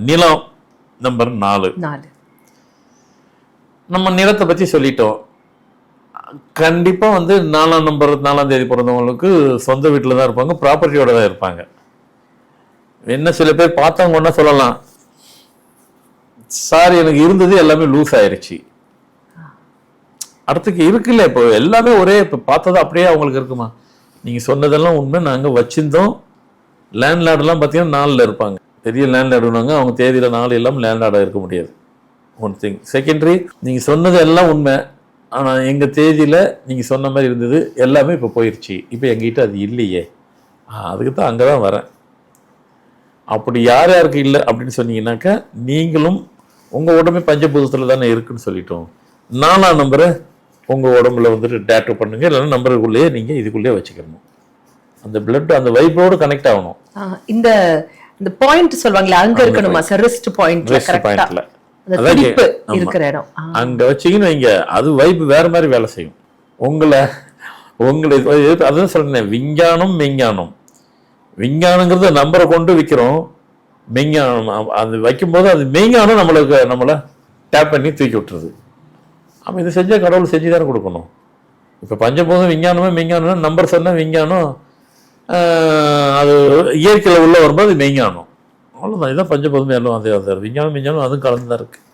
நிலம் நம்பர் 4. நம்ம நிலத்தை பற்றி சொல்லிட்டோம். கண்டிப்பாக வந்து 4ஆம் தேதி பிறந்தவங்களுக்கு சொந்த வீட்டில் தான் இருப்பாங்க, ப்ராப்பர்ட்டியோட தான் இருப்பாங்க. என்ன சில பேர் பார்த்தவங்க ஒன்றா சொல்லலாம், சார் எனக்கு இருந்தது எல்லாமே லூஸ் ஆயிடுச்சு. அடுத்துக்கு இருக்குல்ல, இப்போ எல்லாமே ஒரே இப்போ பார்த்தது அப்படியே அவங்களுக்கு இருக்குமா? நீங்கள் சொன்னதெல்லாம் உண்மை. நாங்கள் வச்சிருந்தோம். லேண்ட்லார்டெலாம் பார்த்தீங்கன்னா 4ல் இருப்பாங்க. பெரிய லேண்ட்லார்டுனாங்க, அவங்க தேதியில் 4 இல்லாமல் லேண்ட்லார்டாக இருக்க முடியாது. One thing. செகண்டரி, நீங்கள் சொன்னது எல்லாம் உண்மை. ஆனால் எங்கள் தேதியில் நீங்கள் சொன்ன மாதிரி இருந்தது எல்லாமே இப்போ போயிடுச்சு. இப்போ எங்ககிட்ட அது இல்லையே. அதுக்கு தான் அங்கே தான் வரேன். அப்படி யார் யாருக்கு இல்லை அப்படின்னு சொன்னீங்கன்னாக்கா, நீங்களும் உங்கள் உடம்பே பஞ்சபூதத்தில் தானே இருக்குன்னு சொல்லிட்டோம். 4ஆம் நம்பரை உங்கள் உடம்புல வந்துட்டு டேட்டோ பண்ணுங்க. இல்லைன்னா நம்பருக்குள்ளேயே நீங்கள் இதுக்குள்ளேயே வச்சுக்கணும். அந்த பிளட் அந்த வைப்போடு கனெக்ட் ஆகணும். இந்த பாயிண்ட் சொல்வாங்களே, அங்க இருக்கணுமா சார்? ரிஸ்ட் பாயிண்ட்ல இருக்கிற இடம் அங்க வச்சீங்கன்னு வைங்க, அது வைப் வேற மாதிரி வேலை செய்யும். உங்களை அதான் சொல்றேன், விஞ்ஞானம் மெஞ்ஞானம். விஞ்ஞானங்கிறத நம்பரை கொண்டு விற்கிறோம். மெஞ்ஞானம் அது வைக்கும்போது அது மெய்ஞானம் நம்மளை டேப் பண்ணி தூக்கி விட்டுருது. அப்போ இதை செஞ்சால் கடவுள் செஞ்சு தானே கொடுக்கணும். இப்போ பஞ்சபூதம் விஞ்ஞானமே மெய்ஞானம், நம்பர் சொன்னால் விஞ்ஞானம், அது இயற்கையில் உள்ள வரும்போது அது மெய்ஞானம். அவ்வளோதான். இதுதான் பஞ்சபூதமே எல்லாம். அதே விஞ்ஞானம் அதுவும் கலந்து தான் இருக்குது.